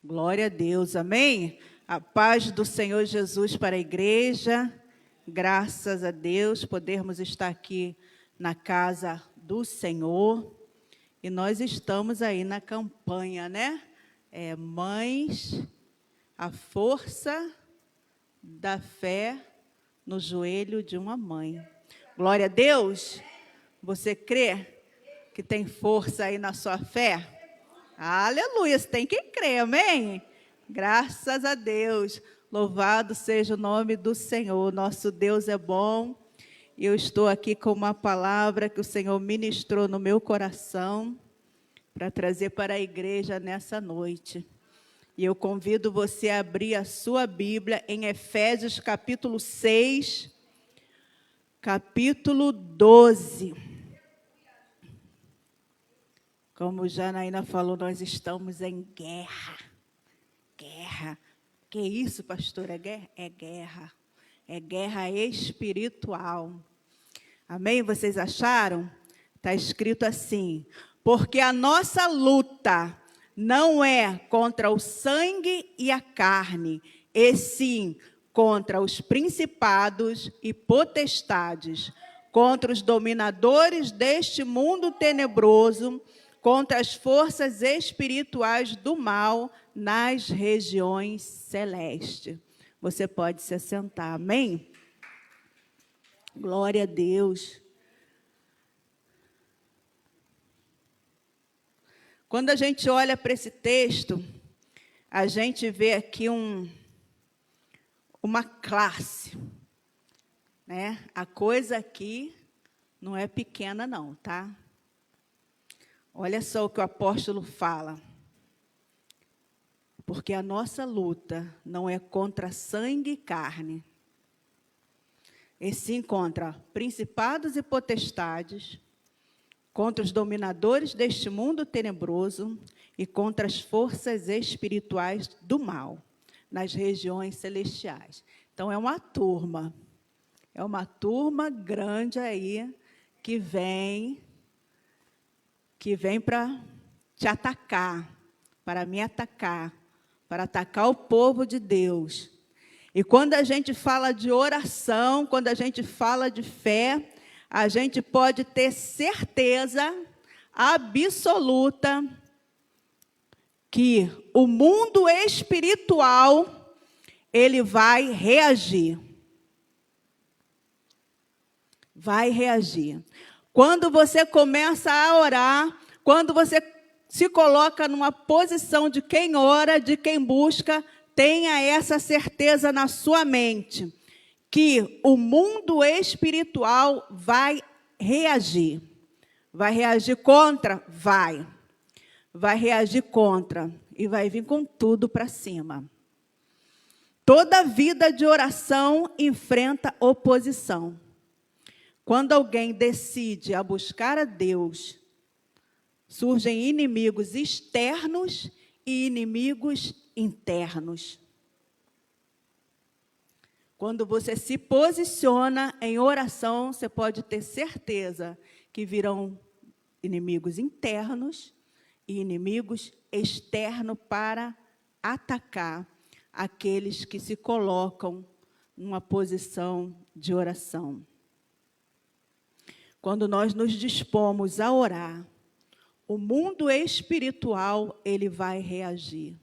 Glória a Deus, amém? A paz do Senhor Jesus para a igreja. Graças a Deus, podermos estar aqui na casa do Senhor. E nós estamos aí na campanha, né? Mães, a força da fé no joelho de uma mãe. Glória a Deus. Você crê que tem força aí na sua fé? Aleluia, você tem que crer, amém? Graças a Deus, louvado seja o nome do Senhor, nosso Deus é bom. E eu estou aqui com uma palavra que o Senhor ministrou no meu coração, para trazer para a igreja nessa noite. E eu convido você a abrir a sua Bíblia em Efésios capítulo 6, capítulo 12. Como Janaína falou, nós estamos em guerra. Guerra. Que isso, pastor? É guerra? É guerra. É guerra espiritual. Amém? Vocês acharam? Está escrito assim: porque a nossa luta não é contra o sangue e a carne, e sim contra os principados e potestades, contra os dominadores deste mundo tenebroso, contra as forças espirituais do mal nas regiões celestes. Você pode se assentar, amém? Glória a Deus. Quando a gente olha para esse texto, a gente vê aqui uma classe, né? A coisa aqui não é pequena não, tá? Olha só o que o apóstolo fala. Porque a nossa luta não é contra sangue e carne, e sim contra principados e potestades, contra os dominadores deste mundo tenebroso e contra as forças espirituais do mal, nas regiões celestiais. Então, é uma turma grande aí que vem para te atacar, para me atacar, para atacar o povo de Deus. E quando a gente fala de oração, quando a gente fala de fé, a gente pode ter certeza absoluta que o mundo espiritual, ele vai reagir. Vai reagir. Quando você começa a orar, quando você se coloca numa posição de quem ora, de quem busca, tenha essa certeza na sua mente, que o mundo espiritual vai reagir. Vai reagir contra? Vai. Vai reagir contra e vai vir com tudo para cima. Toda vida de oração enfrenta oposição. Quando alguém decide a buscar a Deus, surgem inimigos externos e inimigos internos. Quando você se posiciona em oração, você pode ter certeza que virão inimigos internos e inimigos externos para atacar aqueles que se colocam numa posição de oração. Quando nós nos dispomos a orar, o mundo espiritual, ele vai reagir.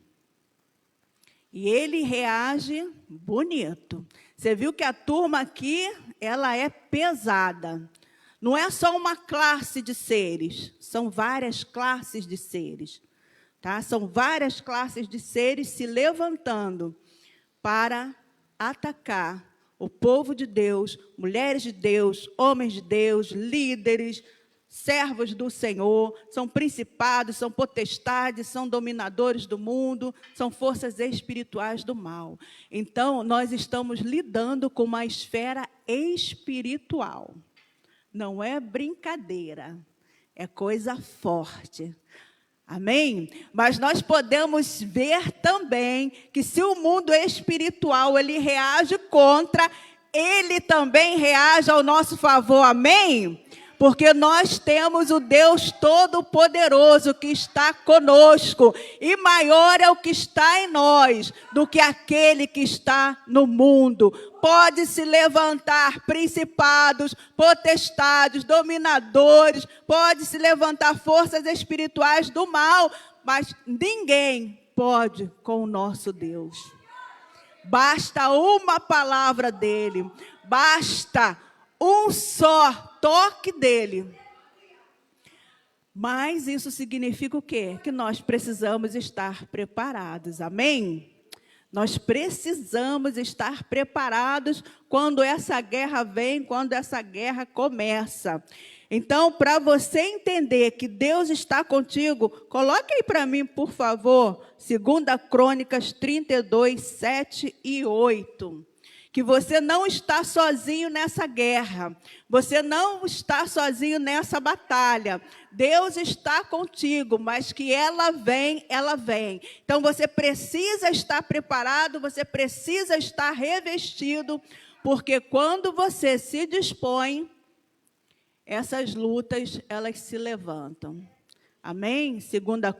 E ele reage bonito. Você viu que a turma aqui, ela é pesada. Não é só uma classe de seres, são várias classes de seres. Tá? São várias classes de seres se levantando para atacar o povo de Deus, mulheres de Deus, homens de Deus, líderes, servos do Senhor, são principados, são potestades, são dominadores do mundo, são forças espirituais do mal. Então, nós estamos lidando com uma esfera espiritual. Não é brincadeira, é coisa forte. Amém? Mas nós podemos ver também que se o mundo espiritual ele reage contra, ele também reage ao nosso favor. Amém? Porque nós temos o Deus Todo-Poderoso que está conosco. E maior é o que está em nós do que aquele que está no mundo. Pode se levantar principados, potestades, dominadores, pode se levantar forças espirituais do mal, mas ninguém pode com o nosso Deus. Basta uma palavra dele, basta um só toque dele. Mas isso significa o quê? Que nós precisamos estar preparados, amém? Nós precisamos estar preparados quando essa guerra vem, quando essa guerra começa. Então, para você entender que Deus está contigo, coloque aí para mim, por favor, 2 Crônicas 32, 7 e 8. Que você não está sozinho nessa guerra. Você não está sozinho nessa batalha. Deus está contigo, mas que ela vem, ela vem. Então, você precisa estar preparado, você precisa estar revestido, porque quando você se dispõe, essas lutas, elas se levantam. Amém? 2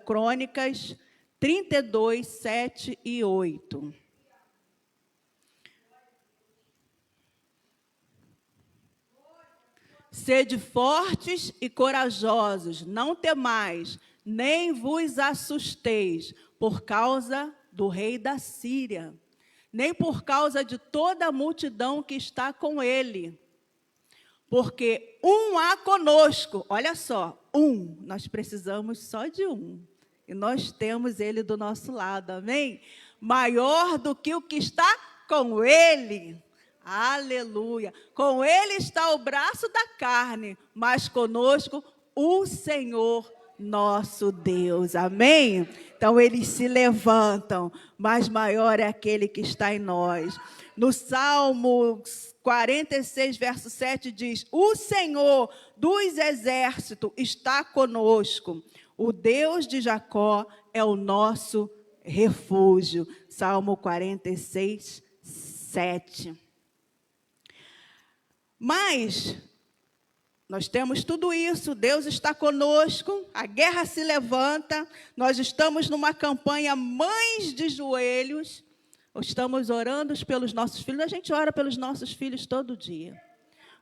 Crônicas 32, 7 e 8. Sede fortes e corajosos, não temais, nem vos assusteis, por causa do rei da Síria, nem por causa de toda a multidão que está com ele. Porque um há conosco, olha só, nós precisamos só de um. E nós temos ele do nosso lado, amém? Maior do que o que está com ele. Aleluia. Com ele está o braço da carne, mas conosco o Senhor nosso Deus. Amém? Então eles se levantam, mas maior é aquele que está em nós. No Salmo 46, verso 7 diz: o Senhor dos exércitos está conosco. O Deus de Jacó é o nosso refúgio. Salmo 46, 7. Mas nós temos tudo isso, Deus está conosco, a guerra se levanta, nós estamos numa campanha Mães de Joelhos, estamos orando pelos nossos filhos, a gente ora pelos nossos filhos todo dia.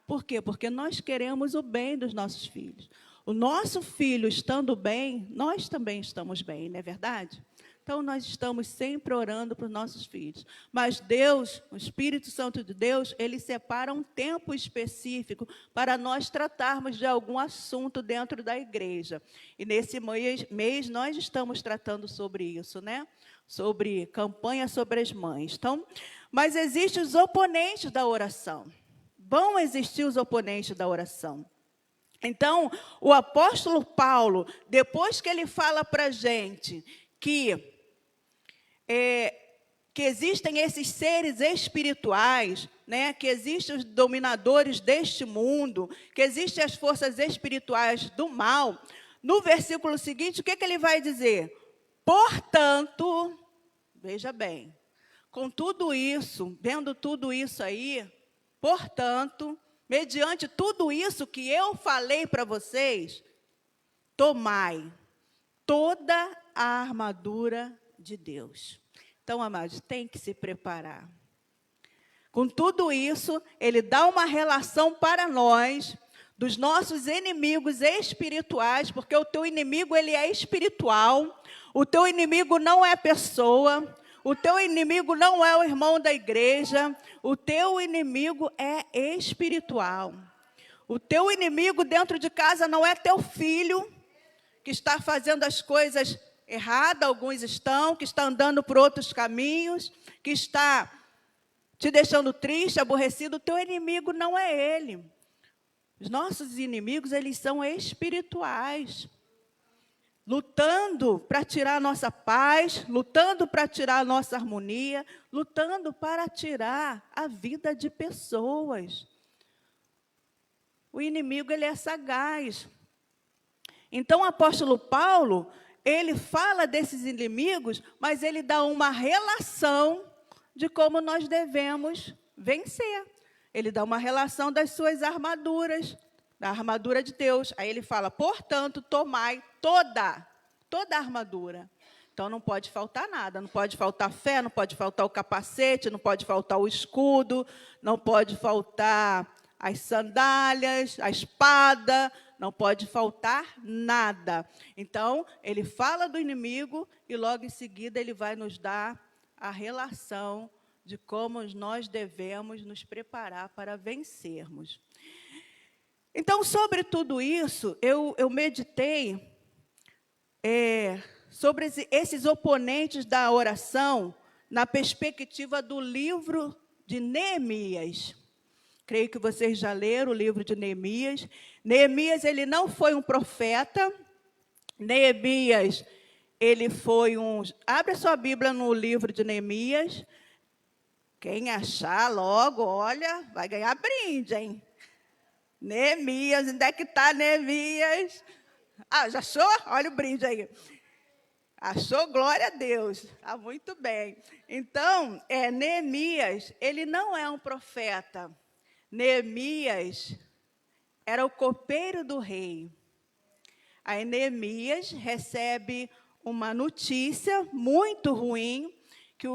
Por quê? Porque nós queremos o bem dos nossos filhos. O nosso filho estando bem, nós também estamos bem, não é verdade? Então, nós estamos sempre orando para os nossos filhos. Mas Deus, o Espírito Santo de Deus, ele separa um tempo específico para nós tratarmos de algum assunto dentro da igreja. E nesse mês nós estamos tratando sobre isso, né? Sobre campanha sobre as mães. Então, mas existem os oponentes da oração. Vão existir os oponentes da oração. Então, o apóstolo Paulo, depois que ele fala para a gente que existem esses seres espirituais, né, que existem os dominadores deste mundo, que existem as forças espirituais do mal, no versículo seguinte, o que ele vai dizer? Portanto, veja bem, com tudo isso, vendo tudo isso aí, portanto, mediante tudo isso que eu falei para vocês, tomai toda a armadura de Deus. Então, amados, tem que se preparar. Com tudo isso, ele dá uma relação para nós, dos nossos inimigos espirituais, porque o teu inimigo, ele é espiritual, o teu inimigo não é pessoa, o teu inimigo não é o irmão da igreja, o teu inimigo é espiritual. O teu inimigo dentro de casa não é teu filho, que está fazendo as coisas erradas, alguns estão, que está andando por outros caminhos, que está te deixando triste, aborrecido. O teu inimigo não é ele. Os nossos inimigos, eles são espirituais, lutando para tirar a nossa paz, lutando para tirar a nossa harmonia, lutando para tirar a vida de pessoas. O inimigo, ele é sagaz. Então, o apóstolo Paulo, ele fala desses inimigos, mas ele dá uma relação de como nós devemos vencer. Ele dá uma relação das suas armaduras, da armadura de Deus. Aí ele fala, portanto, tomai toda a armadura. Então, não pode faltar nada, não pode faltar fé, não pode faltar o capacete, não pode faltar o escudo, não pode faltar as sandálias, a espada, não pode faltar nada. Então, ele fala do inimigo e logo em seguida ele vai nos dar a relação de como nós devemos nos preparar para vencermos. Então, sobre tudo isso, eu meditei sobre esses oponentes da oração na perspectiva do livro de Neemias. Creio que vocês já leram o livro de Neemias. Neemias, ele não foi um profeta. Neemias, ele foi um... Abre a sua Bíblia no livro de Neemias. Quem achar logo, olha, vai ganhar brinde, hein? Neemias, onde é que está Neemias? Ah, já achou? Olha o brinde aí. Achou? Glória a Deus. Ah, muito bem. Então, Neemias, ele não é um profeta. Neemias era o copeiro do rei. Aí Neemias recebe uma notícia muito ruim, que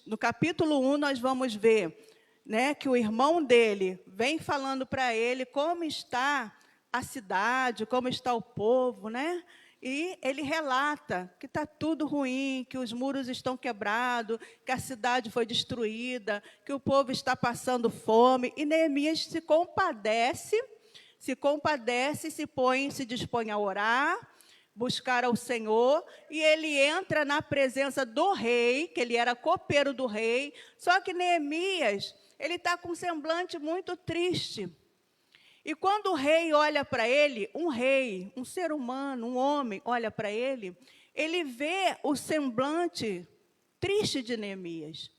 no capítulo 1 nós vamos ver, né, que o irmão dele vem falando para ele como está a cidade, como está o povo, né? E ele relata que está tudo ruim, que os muros estão quebrados, que a cidade foi destruída, que o povo está passando fome. E Neemias se compadece, se dispõe a orar, buscar ao Senhor, e ele entra na presença do rei, que ele era copeiro do rei. Só que Neemias, ele está com um semblante muito triste. E quando o rei olha para ele, um ser humano, um homem, olha para ele vê o semblante triste de Neemias.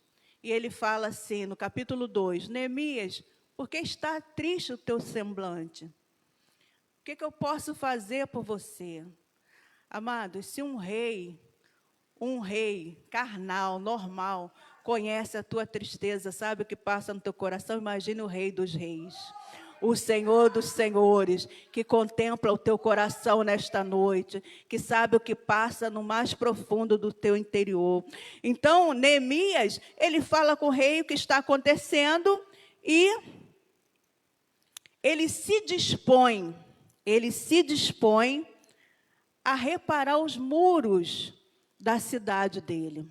E ele fala assim, no capítulo 2, Neemias, por que está triste o teu semblante? O que eu posso fazer por você? Amados, se um rei carnal, normal, conhece a tua tristeza, sabe o que passa no teu coração, imagine o rei dos reis. O Senhor dos senhores, que contempla o teu coração nesta noite, que sabe o que passa no mais profundo do teu interior. Então, Neemias, ele fala com o rei o que está acontecendo e ele se dispõe a reparar os muros da cidade dele.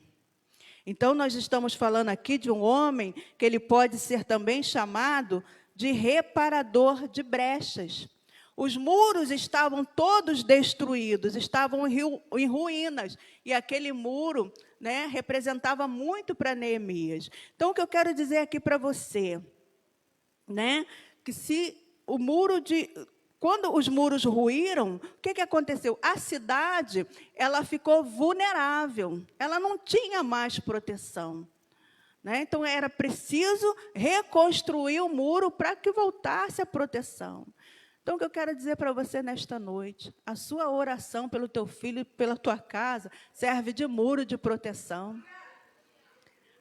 Então, nós estamos falando aqui de um homem que ele pode ser também chamado de reparador de brechas. Os muros estavam todos destruídos, estavam em ruínas, e aquele muro, né, representava muito para Neemias. Então, o que eu quero dizer aqui para você, né, que quando os muros ruíram, o que aconteceu? A cidade, ela ficou vulnerável, ela não tinha mais proteção. Né? Então, era preciso reconstruir o muro para que voltasse a proteção. Então, o que eu quero dizer para você nesta noite, a sua oração pelo teu filho e pela tua casa serve de muro de proteção.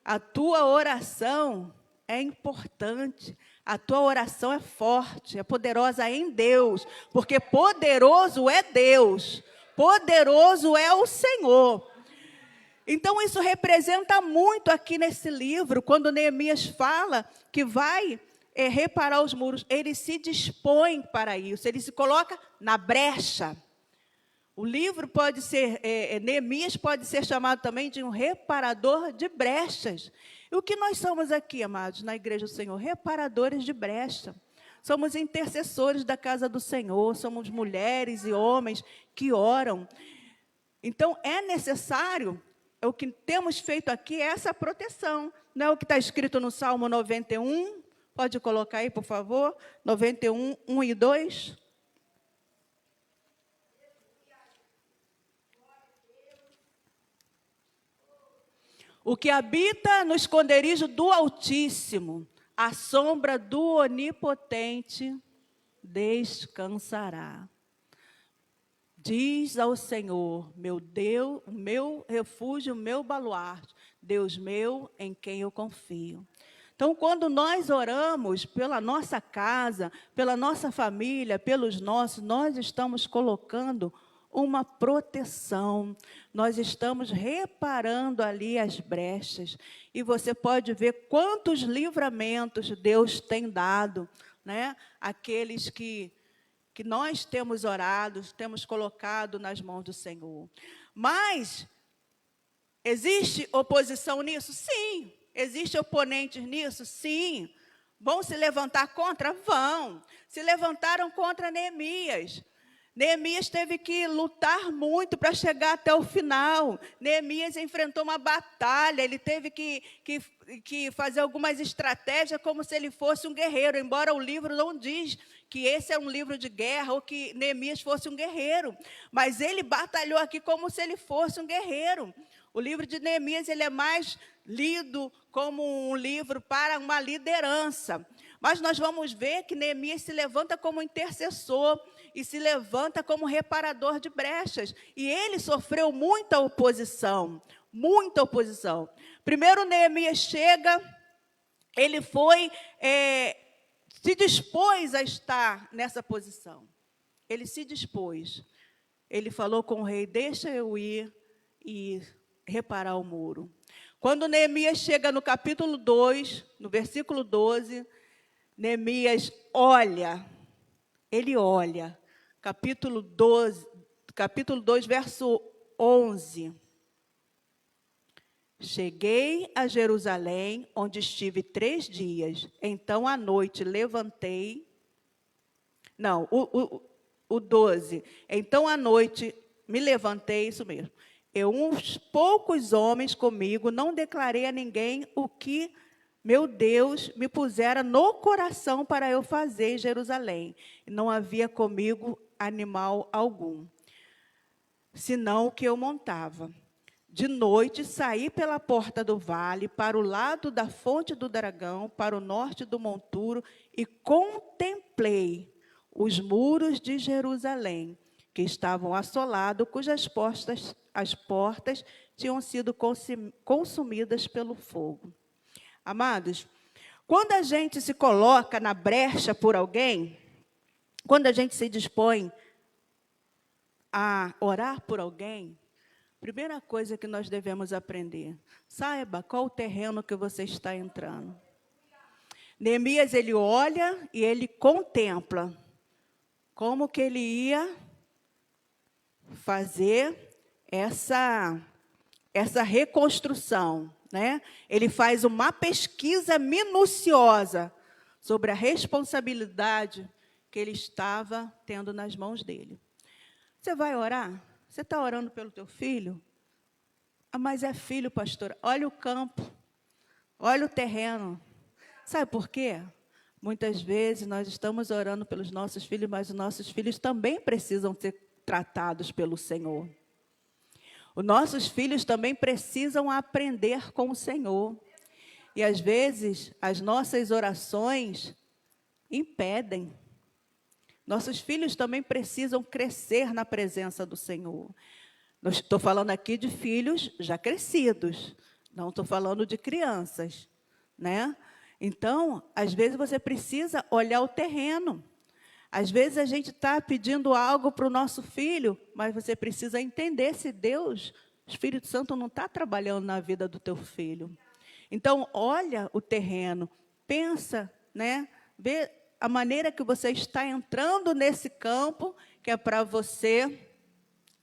A tua oração é importante, a tua oração é forte, é poderosa em Deus, porque poderoso é Deus, poderoso é o Senhor. Então, isso representa muito aqui nesse livro, quando Neemias fala que vai reparar os muros, ele se dispõe para isso, ele se coloca na brecha. O livro pode ser, Neemias pode ser chamado também de um reparador de brechas. E o que nós somos aqui, amados, na Igreja do Senhor? Reparadores de brecha. Somos intercessores da casa do Senhor, somos mulheres e homens que oram. Então, é necessário... O que temos feito aqui é essa proteção. Não é o que está escrito no Salmo 91? Pode colocar aí, por favor. 91, 1 e 2. O que habita no esconderijo do Altíssimo, à sombra do Onipotente, descansará. Diz ao Senhor, meu Deus, o meu refúgio, o meu baluarte, Deus meu, em quem eu confio. Então, quando nós oramos pela nossa casa, pela nossa família, pelos nossos, nós estamos colocando uma proteção, nós estamos reparando ali as brechas, e você pode ver quantos livramentos Deus tem dado, né? Aqueles que nós temos orado, temos colocado nas mãos do Senhor. Mas, existe oposição nisso? Sim. Existe oponentes nisso? Sim. Vão se levantar contra? Vão. Se levantaram contra Neemias. Neemias teve que lutar muito para chegar até o final. Neemias enfrentou uma batalha, ele teve que fazer algumas estratégias como se ele fosse um guerreiro, embora o livro não diz que esse é um livro de guerra ou que Neemias fosse um guerreiro. Mas ele batalhou aqui como se ele fosse um guerreiro. O livro de Neemias ele é mais lido como um livro para uma liderança. Mas nós vamos ver que Neemias se levanta como intercessor e se levanta como reparador de brechas. E ele sofreu muita oposição, muita oposição. Primeiro Neemias chega, ele se dispôs a estar nessa posição. Ele se dispôs. Ele falou com o rei, deixa eu ir e reparar o muro. Quando Neemias chega no capítulo 2, no versículo 12, Neemias olha, ele olha, capítulo 2, verso 11. Cheguei a Jerusalém, onde estive 3 dias. Então, à noite, levantei... Não, o 12. Então, à noite, me levantei, isso mesmo. Uns poucos homens comigo, não declarei a ninguém o que meu Deus me pusera no coração para eu fazer em Jerusalém. Não havia comigo animal algum, senão o que eu montava. De noite, saí pela porta do vale, para o lado da fonte do dragão, para o norte do monturo, e contemplei os muros de Jerusalém, que estavam assolados, cujas portas tinham sido consumidas pelo fogo. Amados, quando a gente se coloca na brecha por alguém, quando a gente se dispõe a orar por alguém, primeira coisa que nós devemos aprender, saiba qual o terreno que você está entrando. Neemias, ele olha e ele contempla como que ele ia fazer essa reconstrução, né? Ele faz uma pesquisa minuciosa sobre a responsabilidade que ele estava tendo nas mãos dele. Você vai orar? Você está orando pelo teu filho? Ah, mas é filho, pastor. Olha o campo, olha o terreno. Sabe por quê? Muitas vezes nós estamos orando pelos nossos filhos, mas os nossos filhos também precisam ser tratados pelo Senhor. Os nossos filhos também precisam aprender com o Senhor. E, às vezes, as nossas orações impedem. Nossos filhos também precisam crescer na presença do Senhor. Estou falando aqui de filhos já crescidos, não estou falando de crianças, né? Então, às vezes, você precisa olhar o terreno. Às vezes a gente está pedindo algo para o nosso filho, mas você precisa entender se Deus, o Espírito Santo, não está trabalhando na vida do teu filho. Então, olha o terreno, pensa, né? Vê a maneira que você está entrando nesse campo, que é para você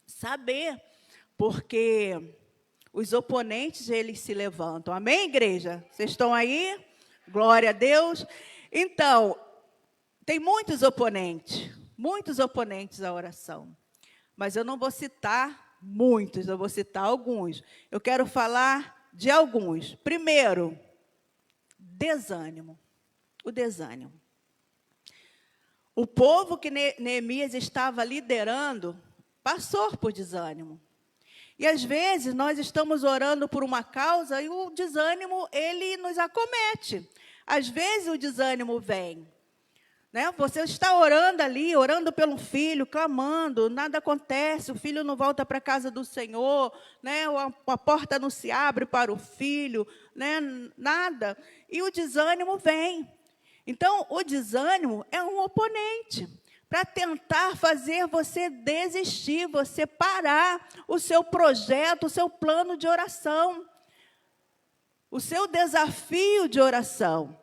saber, porque os oponentes, eles se levantam. Amém, igreja? Vocês estão aí? Glória a Deus. Então, tem muitos oponentes à oração. Mas eu não vou citar muitos, eu vou citar alguns. Eu quero falar de alguns. Primeiro, desânimo. O desânimo. O povo que Neemias estava liderando passou por desânimo. E às vezes nós estamos orando por uma causa e o desânimo, ele nos acomete. Às vezes o desânimo vem. né? Você está orando ali, orando pelo filho, clamando, nada acontece, o filho não volta para a casa do Senhor, né? A porta não se abre para o filho, né? Nada. E o desânimo vem. Então, o desânimo é um oponente para tentar fazer você desistir, você parar o seu projeto, o seu plano de oração, o seu desafio de oração.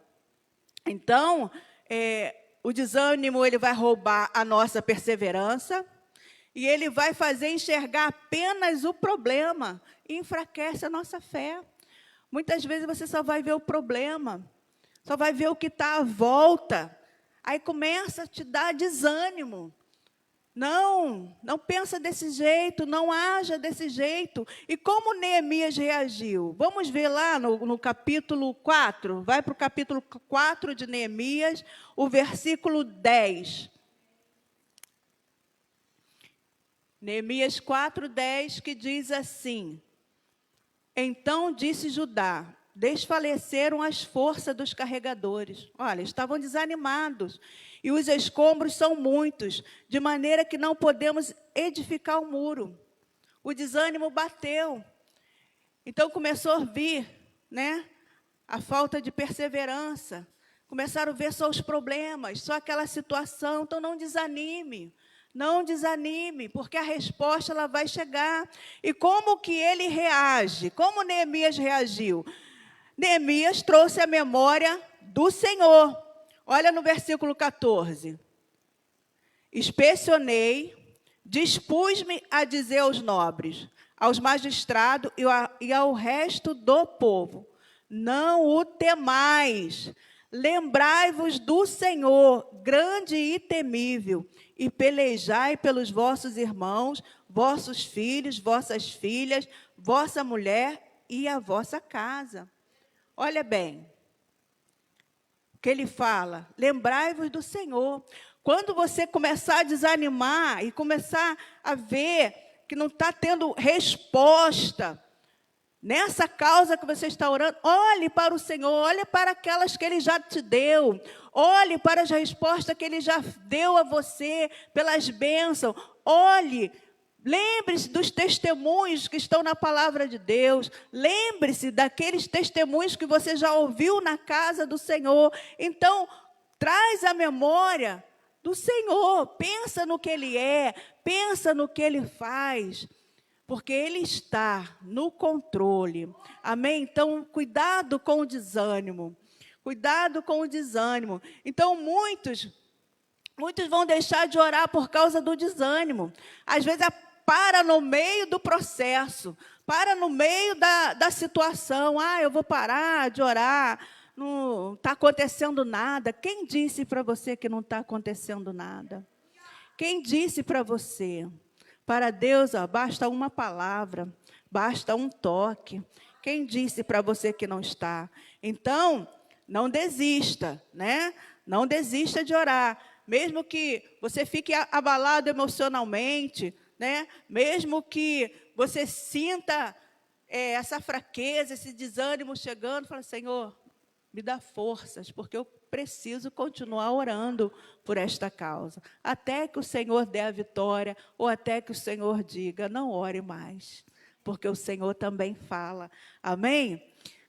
Então, o desânimo ele vai roubar a nossa perseverança e ele vai fazer enxergar apenas o problema e enfraquece a nossa fé. Muitas vezes você só vai ver o problema, só vai ver o que está à volta. Aí começa a te dar desânimo. Não pensa desse jeito, não haja desse jeito. E como Neemias reagiu? Vamos ver lá no capítulo 4. Vai para o capítulo 4 de Neemias, o versículo 10. Neemias 4:10, que diz assim: Então disse Judá: desfaleceram as forças dos carregadores. Olha, estavam desanimados. E os escombros são muitos, de maneira que não podemos edificar o muro. O desânimo bateu. Então começou a vir, né, a falta de perseverança. Começaram a ver só os problemas, só aquela situação. Então não desanime. Não desanime, porque a resposta ela vai chegar. E como que ele reage? Como Neemias reagiu? Neemias trouxe a memória do Senhor. Olha no versículo 14. Inspecionei, dispus-me a dizer aos nobres, aos magistrados e ao resto do povo: não o temais, lembrai-vos do Senhor, grande e temível, e pelejai pelos vossos irmãos, vossos filhos, vossas filhas, vossa mulher e a vossa casa. Olha bem, o que ele fala: lembrai-vos do Senhor. Quando você começar a desanimar e começar a ver que não está tendo resposta nessa causa que você está orando, olhe para o Senhor, olhe para aquelas que Ele já te deu, olhe para as respostas que Ele já deu a você, pelas bênçãos, olhe. Lembre-se dos testemunhos que estão na palavra de Deus. Lembre-se daqueles testemunhos que você já ouviu na casa do Senhor. Então, traz a memória do Senhor. Pensa no que Ele é, pensa no que Ele faz, porque Ele está no controle. Amém? Então, cuidado com o desânimo. Cuidado com o desânimo. Então, muitos vão deixar de orar por causa do desânimo. Às vezes, para no meio do processo, para no meio da situação. Eu vou parar de orar, não está acontecendo nada. Quem disse para você que não está acontecendo nada? Quem disse para você? Para Deus, basta uma palavra, basta um toque. Quem disse para você que não está? Então, não desista, né? Não desista de orar. Mesmo que você fique abalado emocionalmente, né? Mesmo que você sinta essa fraqueza, esse desânimo chegando, fala: Senhor, me dá forças, porque eu preciso continuar orando por esta causa, até que o Senhor dê a vitória, ou até que o Senhor diga: não ore mais, porque o Senhor também fala. Amém?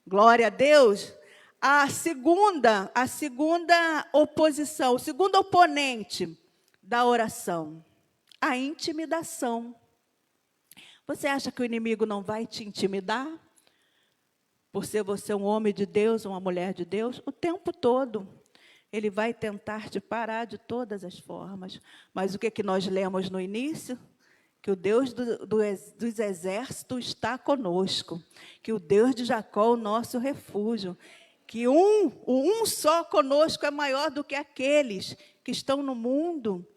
Glória a Deus. A segunda oposição, o segundo oponente da oração, a intimidação. Você acha que o inimigo não vai te intimidar? Por ser você um homem de Deus, uma mulher de Deus, o tempo todo. Ele vai tentar te parar de todas as formas. Mas o que nós lemos no início? Que o Deus dos exércitos está conosco. Que o Deus de Jacó é o nosso refúgio. Que um só conosco é maior do que aqueles que estão no mundo.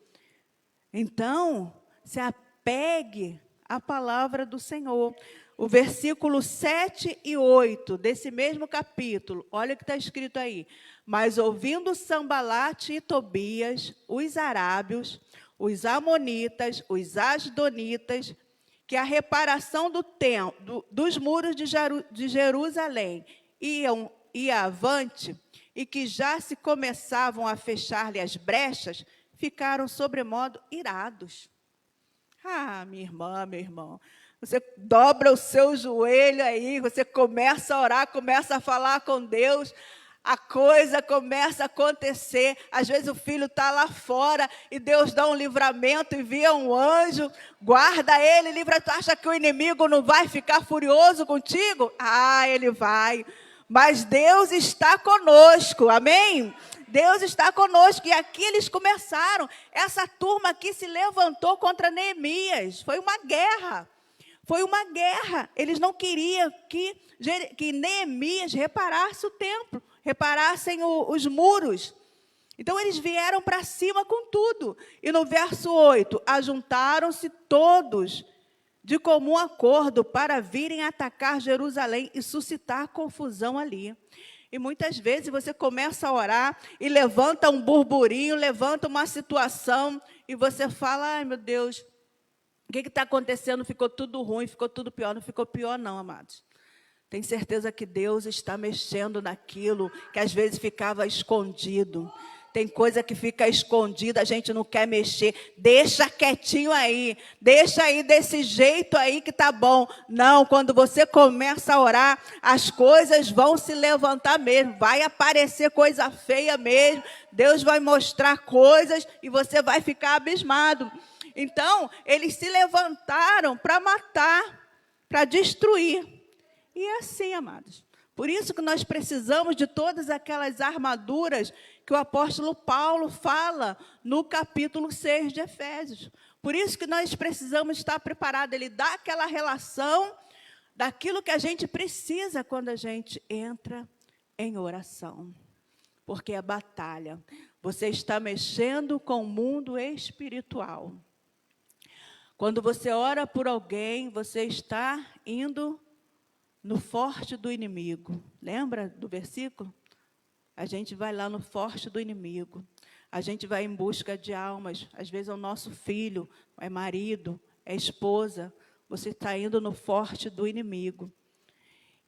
Então, se apegue à palavra do Senhor. O versículo 7 e 8 desse mesmo capítulo, olha o que está escrito aí. Mas ouvindo Sambalate e Tobias, os arábios, os amonitas, os asdonitas, que a reparação dos muros de Jerusalém ia avante, e que já se começavam a fechar-lhe as brechas, ficaram sobremodo irados. Ah, minha irmã, meu irmão, você dobra o seu joelho aí, você começa a orar, começa a falar com Deus, a coisa começa a acontecer. Às vezes o filho está lá fora e Deus dá um livramento, envia um anjo, guarda ele, livra. Tu acha que o inimigo não vai ficar furioso contigo? Ah, ele vai. Mas Deus está conosco, amém? Deus está conosco. E aqui eles começaram, essa turma aqui se levantou contra Neemias. Foi uma guerra. Foi uma guerra. Eles não queriam que Neemias reparasse o templo, reparassem os muros. Então, eles vieram para cima com tudo. E no verso 8, ajuntaram-se todos de comum acordo para virem atacar Jerusalém e suscitar confusão ali. E muitas vezes você começa a orar e levanta um burburinho, levanta uma situação e você fala, ai meu Deus, o que está acontecendo? Ficou tudo ruim, ficou tudo pior. Não ficou pior não, amados. Tem certeza que Deus está mexendo naquilo que às vezes ficava escondido. Tem coisa que fica escondida, a gente não quer mexer. Deixa quietinho aí. Deixa aí desse jeito aí que tá bom. Não, quando você começa a orar, as coisas vão se levantar mesmo. Vai aparecer coisa feia mesmo. Deus vai mostrar coisas e você vai ficar abismado. Então, eles se levantaram para matar, para destruir. E é assim, amados. Por isso que nós precisamos de todas aquelas armaduras que o apóstolo Paulo fala no capítulo 6 de Efésios. Por isso que nós precisamos estar preparados. Ele dá aquela relação daquilo que a gente precisa quando a gente entra em oração. Porque é batalha. Você está mexendo com o mundo espiritual. Quando você ora por alguém, você está indo no forte do inimigo. Lembra do versículo? A gente vai lá no forte do inimigo. A gente vai em busca de almas. Às vezes é o nosso filho, é marido, é esposa. Você está indo no forte do inimigo.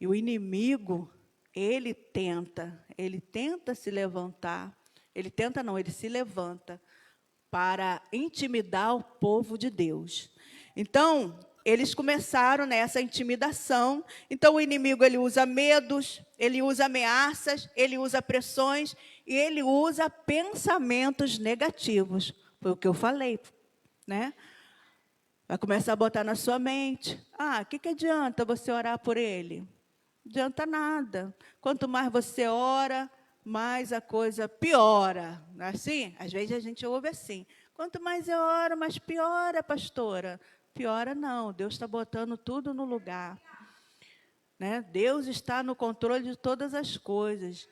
E o inimigo, ele tenta se levantar. Ele se levanta para intimidar o povo de Deus. Então, eles começaram nessa intimidação. Então, o inimigo ele usa medos, ele usa ameaças, ele usa pressões e ele usa pensamentos negativos. Foi o que eu falei, né? Vai começar a botar na sua mente. Ah, o que adianta você orar por ele? Não adianta nada. Quanto mais você ora, mais a coisa piora. Não é assim? Às vezes a gente ouve assim. Quanto mais eu oro, mais piora, pastora. Piora não, Deus está botando tudo no lugar. Né? Deus está no controle de todas as coisas.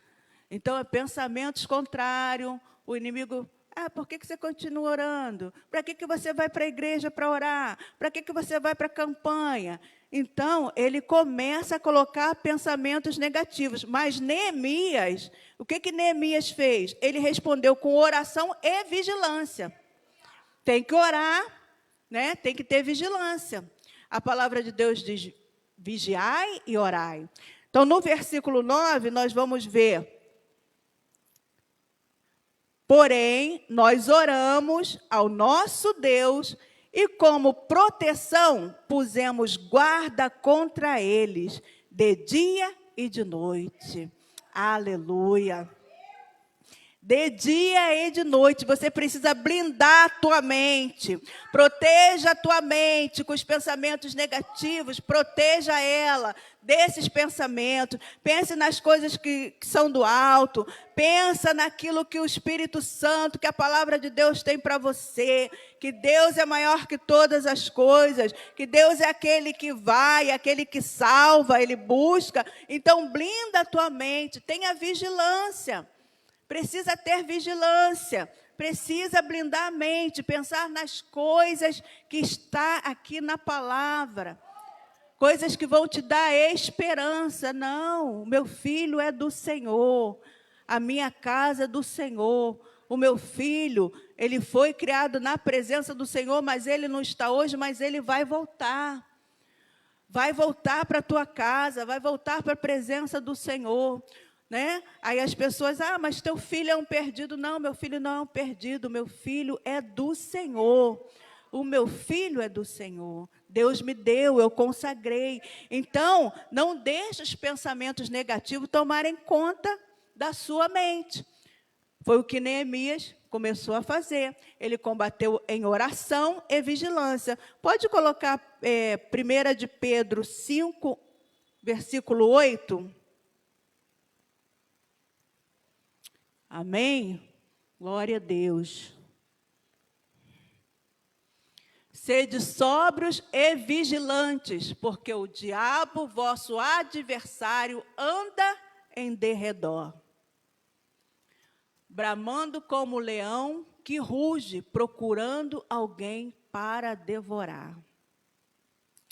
Então, é pensamentos contrários, o inimigo... por que você continua orando? Para que você vai para a igreja para orar? Para que você vai para a campanha? Então, ele começa a colocar pensamentos negativos. Mas Neemias, o que Neemias fez? Ele respondeu com oração e vigilância. Tem que orar, né? Tem que ter vigilância. A palavra de Deus diz, vigiai e orai. Então, no versículo 9, nós vamos ver... Porém, nós oramos ao nosso Deus e, como proteção, pusemos guarda contra eles, de dia e de noite. Aleluia! De dia e de noite, você precisa blindar a tua mente. Proteja a tua mente com os pensamentos negativos, proteja ela desses pensamentos. Pense nas coisas que são do alto. Pensa naquilo que o Espírito Santo, que a palavra de Deus tem para você. Que Deus é maior que todas as coisas. Que Deus é aquele que vai, aquele que salva, Ele busca. Então, blinda a tua mente, tenha vigilância. Precisa ter vigilância, precisa blindar a mente, pensar nas coisas que está aqui na palavra. Coisas que vão te dar esperança. Não, o meu filho é do Senhor, a minha casa é do Senhor. O meu filho, ele foi criado na presença do Senhor, mas ele não está hoje, mas ele vai voltar. Vai voltar para a tua casa, vai voltar para a presença do Senhor. né? Aí as pessoas, mas teu filho é um perdido. Não, meu filho não é um perdido, meu filho é do Senhor. O meu filho é do Senhor. Deus me deu, eu consagrei. Então, não deixe os pensamentos negativos tomarem conta da sua mente. Foi o que Neemias começou a fazer. Ele combateu em oração e vigilância. Pode colocar 1 de Pedro 5, versículo 8. Amém? Glória a Deus. Sede sóbrios e vigilantes, porque o diabo, vosso adversário, anda em derredor, bramando como leão que ruge, procurando alguém para devorar.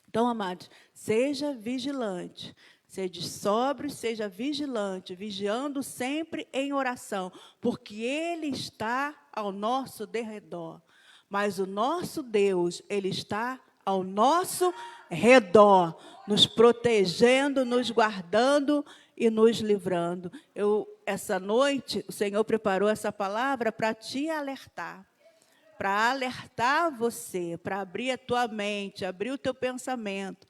Então, amados, seja vigilante, seja sóbrio, seja vigilante, vigiando sempre em oração, porque Ele está ao nosso derredor. Mas o nosso Deus, Ele está ao nosso redor, nos protegendo, nos guardando e nos livrando. Essa noite, o Senhor preparou essa palavra para te alertar, para alertar você, para abrir a tua mente, abrir o teu pensamento,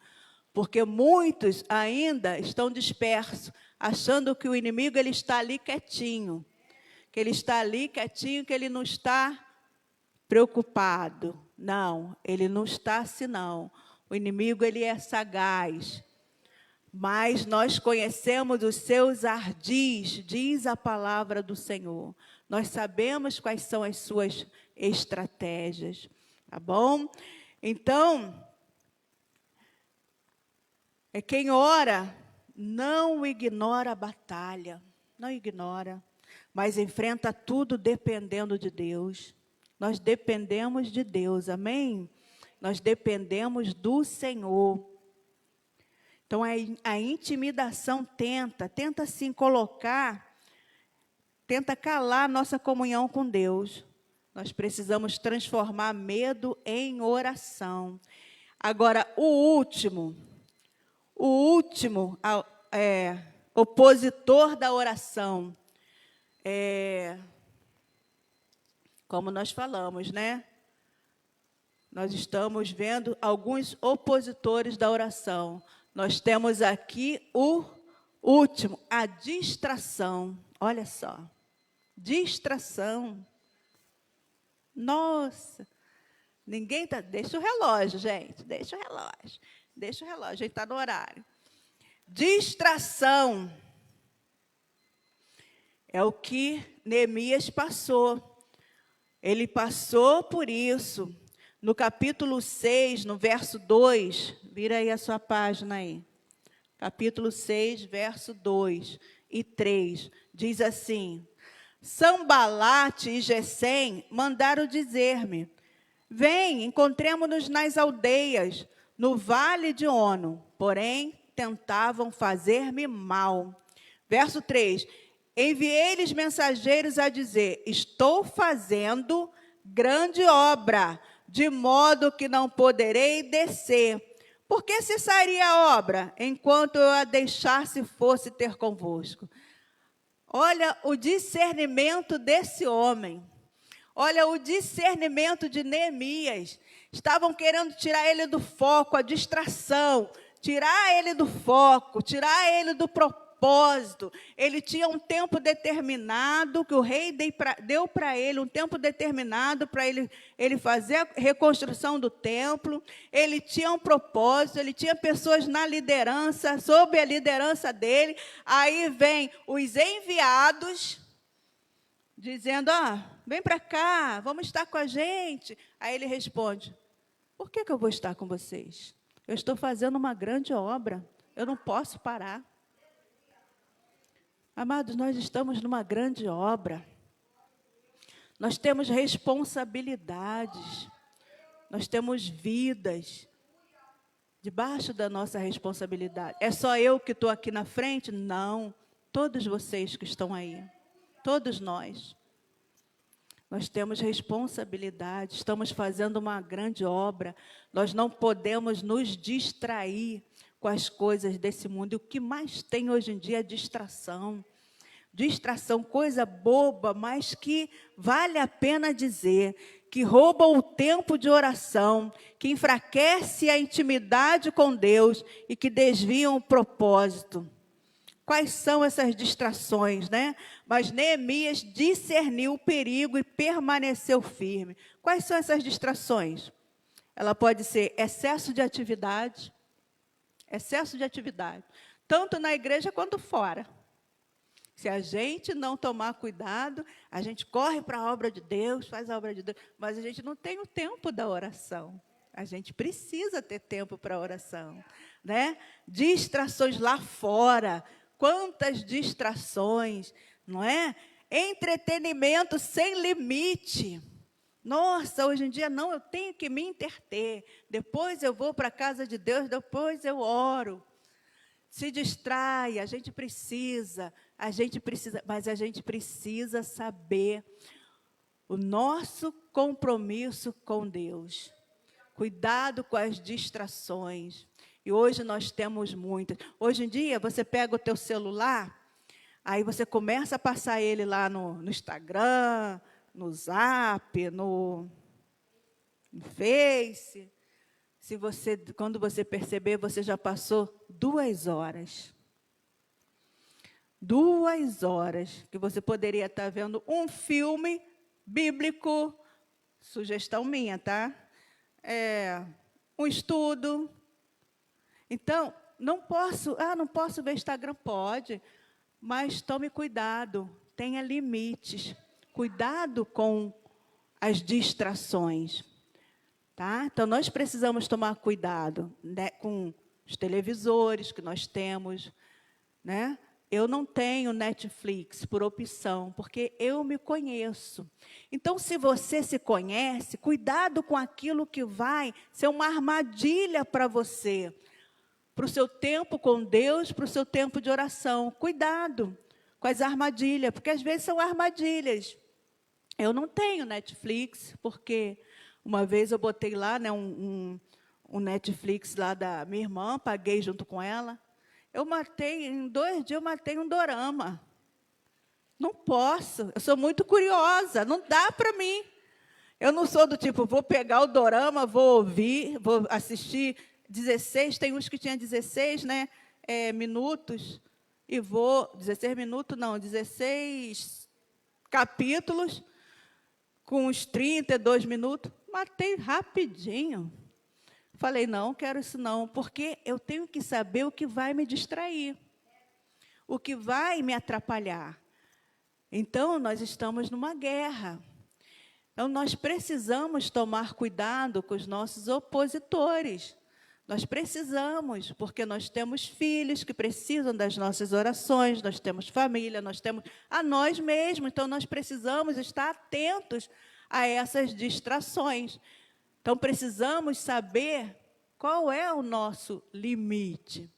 porque muitos ainda estão dispersos, achando que o inimigo ele está ali quietinho, que ele está ali quietinho, que ele não está preocupado. Não, ele não está assim não. O inimigo ele é sagaz, mas nós conhecemos os seus ardis, diz a palavra do Senhor. Nós sabemos quais são as suas estratégias, tá bom? Então, quem ora não ignora a batalha, não ignora, mas enfrenta tudo dependendo de Deus. Nós dependemos de Deus, amém? Nós dependemos do Senhor. Então, a intimidação tenta sim colocar, tenta calar a nossa comunhão com Deus. Nós precisamos transformar medo em oração. Agora, o último opositor da oração, como nós falamos, né? Nós estamos vendo alguns opositores da oração. Nós temos aqui o último, a distração. Olha só, distração. Nossa, ninguém está... Deixa o relógio, gente, deixa o relógio. Deixa o relógio, a gente está no horário. Distração. É o que Neemias passou. Ele passou por isso. No capítulo 6, no verso 2, vira aí a sua página aí. Capítulo 6, verso 2 e 3, diz assim: Sambalate e Gesem mandaram dizer-me: vem, encontremo-nos nas aldeias, no vale de Ono, porém tentavam fazer-me mal. Verso 3, enviei-lhes mensageiros a dizer: estou fazendo grande obra, de modo que não poderei descer. Por que cessaria a obra, enquanto eu a deixasse fosse ter convosco? Olha o discernimento desse homem. Olha o discernimento de Neemias. Estavam querendo tirar ele do foco, a distração, tirar ele do foco, tirar ele do propósito. Ele tinha um tempo determinado, que o rei deu para ele, um tempo determinado para ele fazer a reconstrução do templo. Ele tinha um propósito, ele tinha pessoas na liderança, sob a liderança dele. Aí vem os enviados, dizendo: vem para cá, vamos estar com a gente. Aí ele responde: por que eu vou estar com vocês? Eu estou fazendo uma grande obra, eu não posso parar. Amados, nós estamos numa grande obra. Nós temos responsabilidades. Nós temos vidas debaixo da nossa responsabilidade. É só eu que estou aqui na frente? Não. Todos vocês que estão aí. Todos nós. Nós temos responsabilidade. Estamos fazendo uma grande obra. Nós não podemos nos distrair com as coisas desse mundo. E o que mais tem hoje em dia é distração. Distração, coisa boba, mas que vale a pena dizer, que rouba o tempo de oração, que enfraquece a intimidade com Deus e que desviam o propósito. Quais são essas distrações, né? Mas Neemias discerniu o perigo e permaneceu firme. Quais são essas distrações? Ela pode ser excesso de atividade, tanto na igreja quanto fora. Se a gente não tomar cuidado, a gente corre para a obra de Deus, faz a obra de Deus, mas a gente não tem o tempo da oração. A gente precisa ter tempo para a oração, né? Distrações lá fora, quantas distrações, não é? Entretenimento sem limite. Nossa, hoje em dia não, eu tenho que me interter. Depois eu vou para a casa de Deus, depois eu oro. Se distrai, a gente precisa, mas a gente precisa saber o nosso compromisso com Deus. Cuidado com as distrações. E hoje nós temos muitas. Hoje em dia, você pega o teu celular, aí você começa a passar ele lá no Instagram, no Zap, no Face. Quando você perceber, você já passou 2 horas. 2 horas que você poderia estar vendo um filme bíblico, sugestão minha, tá? Um estudo. Então, não posso ver Instagram? Pode, mas tome cuidado, tenha limites. Cuidado com as distrações. Tá? Então, nós precisamos tomar cuidado, né, com os televisores que nós temos, né? Eu não tenho Netflix por opção, porque eu me conheço. Então, se você se conhece, cuidado com aquilo que vai ser uma armadilha para você, para o seu tempo com Deus, para o seu tempo de oração. Cuidado com as armadilhas, porque às vezes são armadilhas. Eu não tenho Netflix, porque uma vez eu botei lá, né, um Netflix lá da minha irmã, paguei junto com ela. Em 2 dias eu matei um dorama. Não posso, eu sou muito curiosa, não dá para mim. Eu não sou do tipo, vou pegar o dorama, vou ouvir, vou assistir 16, tem uns que tinha 16, né, minutos, e 16 minutos não, 16 capítulos, com uns 32 minutos, matei rapidinho. Falei, não quero isso não, porque eu tenho que saber o que vai me distrair, o que vai me atrapalhar. Então, nós estamos numa guerra. Então, nós precisamos tomar cuidado com os nossos opositores. Nós precisamos, porque nós temos filhos que precisam das nossas orações, nós temos família, nós temos a nós mesmos. Então, nós precisamos estar atentos a essas distrações. Então, precisamos saber qual é o nosso limite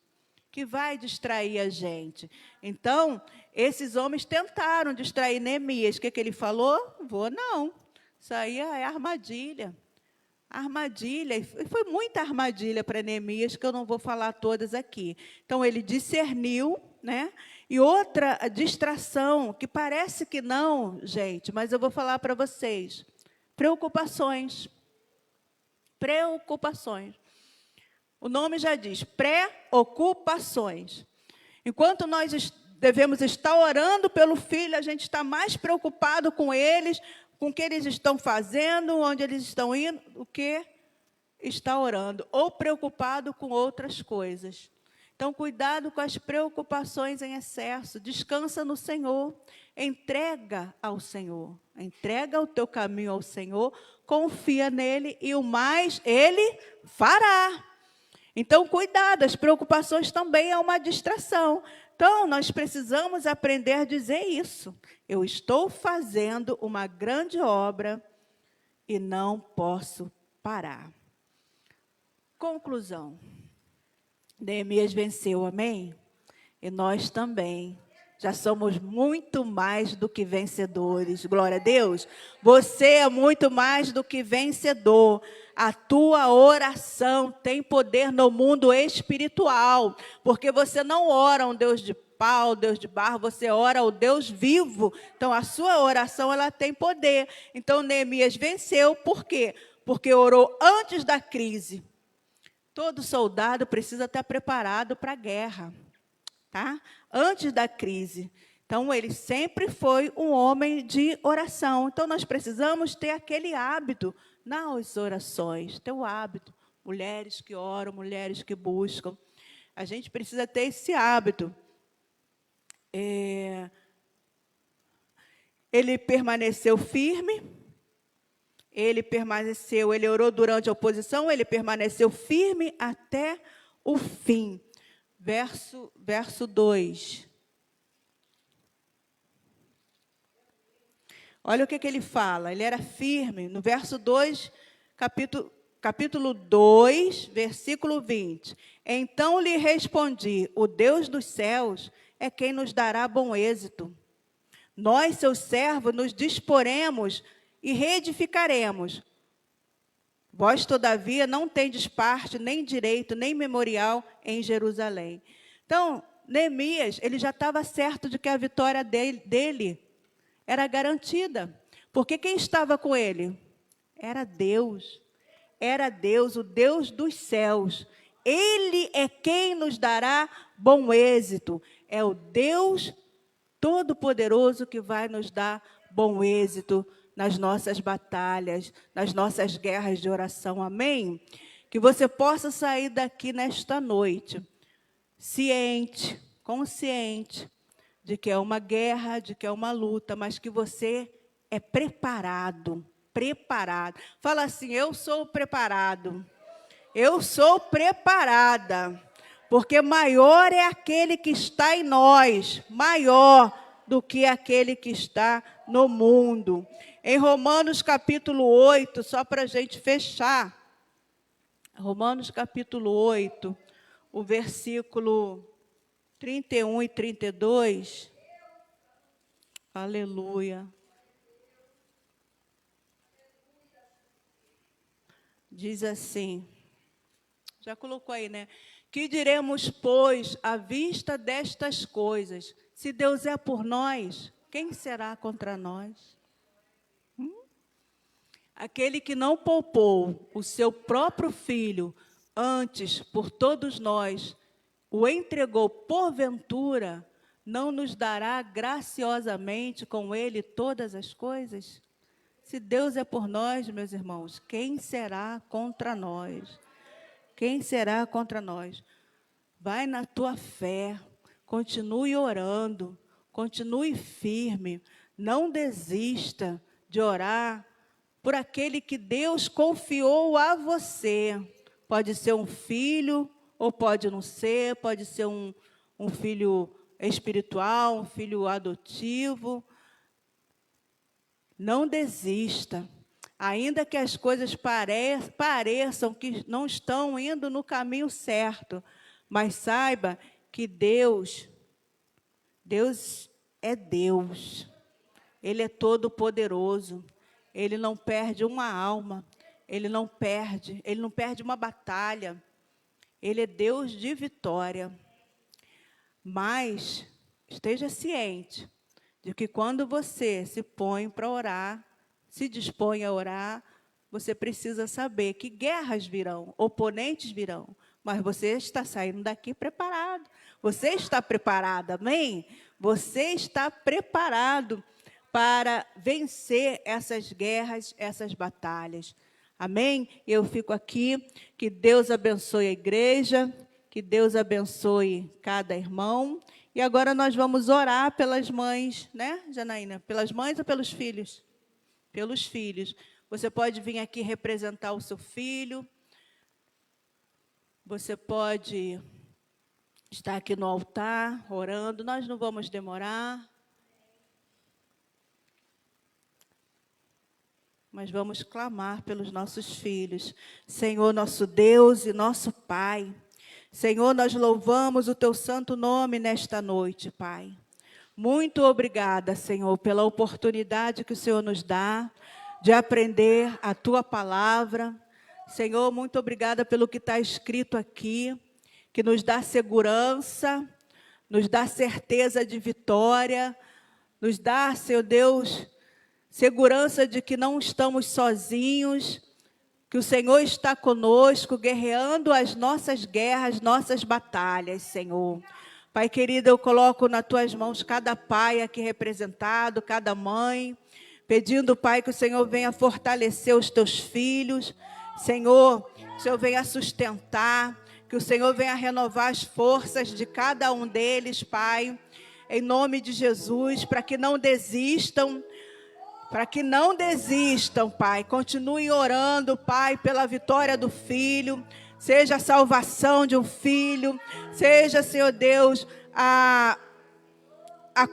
que vai distrair a gente. Então, esses homens tentaram distrair Neemias. O que ele falou? Vou não. Isso aí é armadilha. Armadilha. E foi muita armadilha para Neemias, que eu não vou falar todas aqui. Então, ele discerniu, né? E outra distração, que parece que não, gente, mas eu vou falar para vocês. Preocupações. Preocupações. O nome já diz, preocupações. Enquanto nós devemos estar orando pelo filho, a gente está mais preocupado com eles, com o que eles estão fazendo, onde eles estão indo, do que está orando, ou preocupado com outras coisas. Então, cuidado com as preocupações em excesso, descansa no Senhor, entrega ao Senhor, entrega o teu caminho ao Senhor, confia nele e o mais Ele fará. Então, cuidado, as preocupações também é uma distração. Então, nós precisamos aprender a dizer isso. Eu estou fazendo uma grande obra e não posso parar. Conclusão. Neemias venceu, amém? E nós também. Já somos muito mais do que vencedores. Glória a Deus. Você é muito mais do que vencedor. A tua oração tem poder no mundo espiritual. Porque você não ora a um Deus de pau, Deus de barro, você ora ao Deus vivo. Então, a sua oração, ela tem poder. Então, Neemias venceu, por quê? Porque orou antes da crise. Todo soldado precisa estar preparado para a guerra, tá? Antes da crise. Então, ele sempre foi um homem de oração. Então, nós precisamos ter aquele hábito nas orações, ter o hábito. Mulheres que oram, mulheres que buscam. A gente precisa ter esse hábito. Ele permaneceu firme, ele orou durante a oposição, ele permaneceu firme até o fim. Verso 2. Olha o que ele fala, ele era firme. No verso 2, capítulo 2, versículo 20. Então lhe respondi, o Deus dos céus é quem nos dará bom êxito. Nós, seus servos, nos disporemos e reedificaremos. Vós, todavia, não tendes parte, nem direito, nem memorial em Jerusalém. Então, Neemias, ele já estava certo de que a vitória dele era garantida. Porque quem estava com ele? Era Deus. Era Deus, o Deus dos céus. Ele é quem nos dará bom êxito. É o Deus Todo-Poderoso que vai nos dar bom êxito nas nossas batalhas, nas nossas guerras de oração. Amém? Que você possa sair daqui nesta noite, ciente, consciente, de que é uma guerra, de que é uma luta, mas que você é preparado. Fala assim, eu sou preparado. Eu sou preparada. Porque maior é aquele que está em nós, maior do que aquele que está no mundo. Em Romanos capítulo 8, só para a gente fechar, Romanos capítulo 8, o versículo 31 e 32, aleluia. Diz assim, já colocou aí, né? Que diremos, pois, à vista destas coisas? Se Deus é por nós, quem será contra nós? Aquele que não poupou o seu próprio filho, antes, por todos nós, o entregou porventura, não nos dará graciosamente com ele todas as coisas? Se Deus é por nós, meus irmãos, quem será contra nós? Quem será contra nós? Vai na tua fé, continue orando, continue firme, não desista de orar por aquele que Deus confiou a você. Pode ser um filho, ou pode não ser, pode ser um filho espiritual, um filho adotivo. Não desista. Ainda que as coisas pareçam que não estão indo no caminho certo, mas saiba que Deus é Deus. Ele é todo-poderoso. Ele não perde uma alma. Ele não perde uma batalha. Ele é Deus de vitória. Mas esteja ciente de que quando você se põe para orar, se dispõe a orar, você precisa saber que guerras virão, oponentes virão, mas você está saindo daqui preparado. Você está preparado, amém? Você está preparado para vencer essas guerras, essas batalhas. Amém? Eu fico aqui, que Deus abençoe a igreja, que Deus abençoe cada irmão. E agora nós vamos orar pelas mães, né, Janaína? Pelas mães ou pelos filhos? Pelos filhos. Você pode vir aqui representar o seu filho. Você pode estar aqui no altar, orando. Nós não vamos demorar. Mas vamos clamar pelos nossos filhos. Senhor, nosso Deus e nosso Pai. Senhor, nós louvamos o Teu santo nome nesta noite, Pai. Muito obrigada, Senhor, pela oportunidade que o Senhor nos dá de aprender a Tua palavra. Senhor, muito obrigada pelo que está escrito aqui, que nos dá segurança, nos dá certeza de vitória, nos dá, Senhor Deus, segurança de que não estamos sozinhos, que o Senhor está conosco, guerreando as nossas guerras, nossas batalhas, Senhor. Pai querido, eu coloco nas tuas mãos cada pai aqui representado, cada mãe, pedindo, Pai, que o Senhor venha fortalecer os teus filhos, Senhor, que o Senhor venha sustentar, que o Senhor venha renovar as forças de cada um deles, Pai, em nome de Jesus, para que não desistam, Pai. Continuem orando, Pai, pela vitória do filho, seja a salvação de um filho, seja, Senhor Deus, a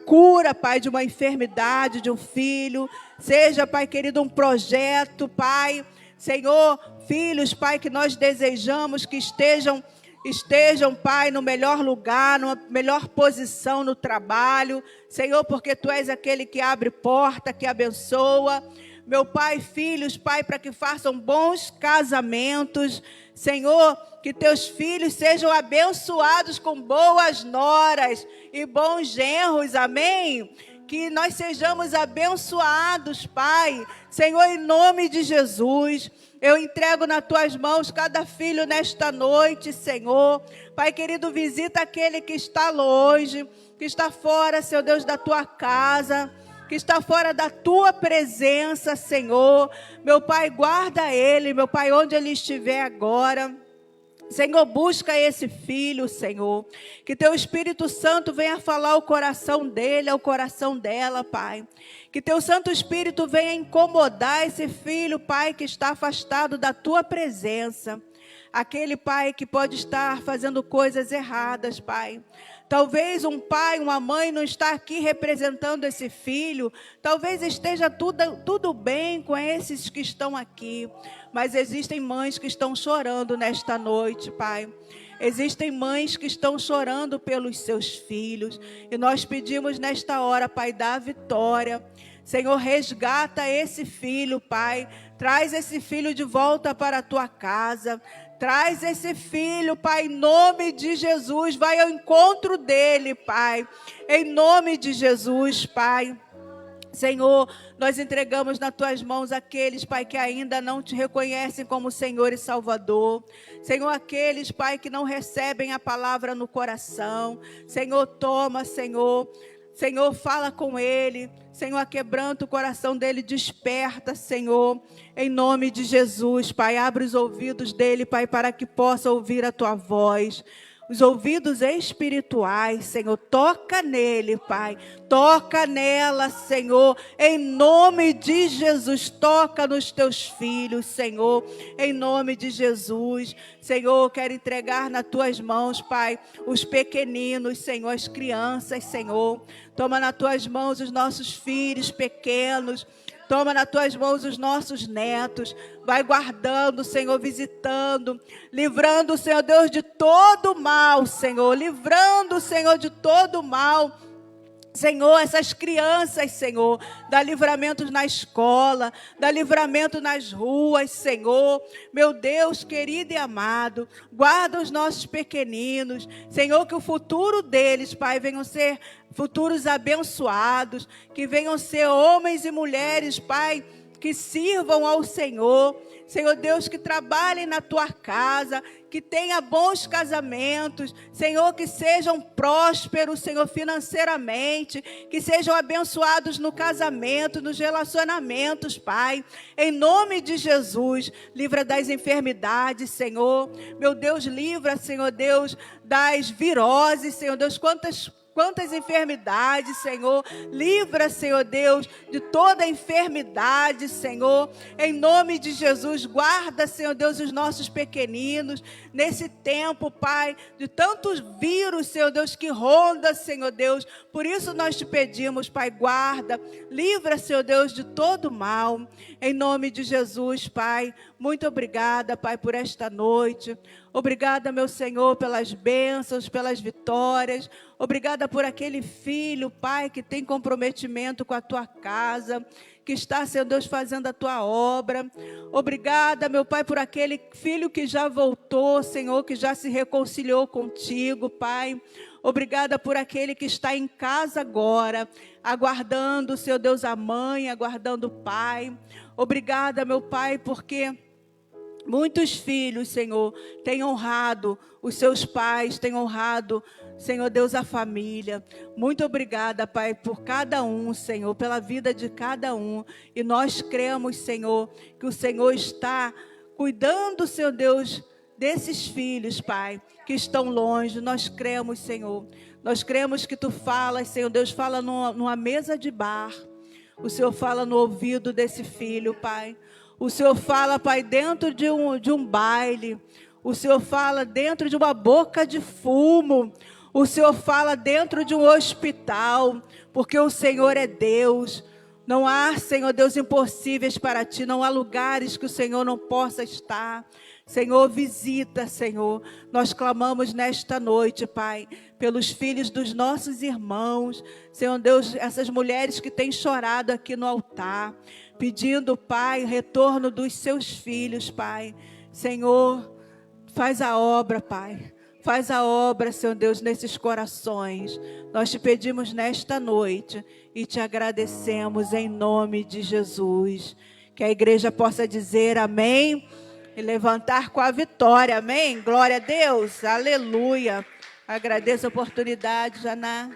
cura, Pai, de uma enfermidade de um filho, seja, Pai querido, um projeto, Pai, Senhor, filhos, Pai, que nós desejamos que estejam, Pai, no melhor lugar, numa melhor posição no trabalho, Senhor, porque Tu és aquele que abre porta, que abençoa, meu Pai, filhos, Pai, para que façam bons casamentos, Senhor, que Teus filhos sejam abençoados com boas noras e bons genros, amém? Que nós sejamos abençoados, Pai, Senhor, em nome de Jesus. Eu entrego nas Tuas mãos cada filho nesta noite, Senhor. Pai querido, visita aquele que está longe, que está fora, Senhor Deus, da Tua casa, que está fora da Tua presença, Senhor. Meu Pai, guarda ele, meu Pai, onde ele estiver agora. Senhor, busca esse filho, Senhor. Que Teu Espírito Santo venha falar ao coração dele, ao coração dela, Pai. Que Teu Santo Espírito venha incomodar esse filho, Pai, que está afastado da Tua presença. Aquele, Pai, que pode estar fazendo coisas erradas, Pai. Talvez um pai, uma mãe não está aqui representando esse filho. Talvez esteja tudo bem com esses que estão aqui. Mas existem mães que estão chorando nesta noite, Pai. Existem mães que estão chorando pelos seus filhos. E nós pedimos nesta hora, Pai, dá vitória. Senhor, resgata esse filho, Pai. Traz esse filho de volta para a Tua casa. Traz esse filho, Pai, em nome de Jesus. Vai ao encontro dele, Pai. Em nome de Jesus, Pai. Senhor, nós entregamos nas Tuas mãos aqueles, Pai, que ainda não Te reconhecem como Senhor e Salvador. Senhor, aqueles, Pai, que não recebem a palavra no coração. Senhor, toma, Senhor. Senhor, fala com ele. Senhor, quebranta o coração dele, desperta, Senhor, em nome de Jesus, Pai. Abre os ouvidos dele, Pai, para que possa ouvir a Tua voz. Os ouvidos espirituais, Senhor, toca nele, Pai. Toca nela, Senhor, em nome de Jesus. Toca nos Teus filhos, Senhor, em nome de Jesus. Senhor, quero entregar nas Tuas mãos, Pai, os pequeninos, Senhor, as crianças, Senhor. Toma nas Tuas mãos os nossos filhos pequenos. Toma nas Tuas mãos os nossos netos. Vai guardando, Senhor, visitando. Livrando, Senhor Deus, de todo mal, Senhor. Livrando, Senhor, de todo mal. Senhor, essas crianças, Senhor, dá livramento na escola, dá livramento nas ruas, Senhor. Meu Deus querido e amado, guarda os nossos pequeninos. Senhor, que o futuro deles, Pai, venham ser futuros abençoados, que venham ser homens e mulheres, Pai, que sirvam ao Senhor. Senhor Deus, que trabalhem na Tua casa, que tenha bons casamentos, Senhor, que sejam prósperos, Senhor, financeiramente, que sejam abençoados no casamento, nos relacionamentos, Pai, em nome de Jesus. Livra das enfermidades, Senhor, meu Deus, livra, Senhor Deus, das viroses, Senhor Deus, quantas enfermidades, Senhor. Livra, Senhor Deus, de toda enfermidade, Senhor. Em nome de Jesus, guarda, Senhor Deus, os nossos pequeninos. Nesse tempo, Pai, de tantos vírus, Senhor Deus, que ronda, Senhor Deus. Por isso nós Te pedimos, Pai, guarda. Livra, Senhor Deus, de todo mal. Em nome de Jesus, Pai. Muito obrigada, Pai, por esta noite. Obrigada, meu Senhor, pelas bênçãos, pelas vitórias. Obrigada por aquele filho, Pai, que tem comprometimento com a tua casa, que está, Senhor Deus, fazendo a tua obra. Obrigada, meu Pai, por aquele filho que já voltou, Senhor, que já se reconciliou contigo, Pai. Obrigada por aquele que está em casa agora, aguardando, Senhor Deus, a mãe, aguardando o pai. Obrigada, meu Pai, porque muitos filhos, Senhor, têm honrado os seus pais, têm honrado, Senhor Deus, a família. Muito obrigada, Pai, por cada um, Senhor, pela vida de cada um. E nós cremos, Senhor, que o Senhor está cuidando, Senhor Deus, desses filhos, Pai, que estão longe. Nós cremos, Senhor. Nós cremos que Tu falas, Senhor Deus, fala numa mesa de bar. O Senhor fala no ouvido desse filho, Pai. O Senhor fala, Pai, dentro de um baile. O Senhor fala dentro de uma boca de fumo. O Senhor fala dentro de um hospital. Porque o Senhor é Deus. Não há, Senhor Deus, impossíveis para Ti. Não há lugares que o Senhor não possa estar. Senhor, visita, Senhor. Nós clamamos nesta noite, Pai, pelos filhos dos nossos irmãos. Senhor Deus, essas mulheres que têm chorado aqui no altar, pedindo, Pai, o retorno dos seus filhos, Pai. Senhor, faz a obra, Pai. Faz a obra, Senhor Deus, nesses corações. Nós te pedimos nesta noite e te agradecemos em nome de Jesus. Que a igreja possa dizer amém e levantar com a vitória, amém? Glória a Deus, aleluia. Agradeço a oportunidade, Janá.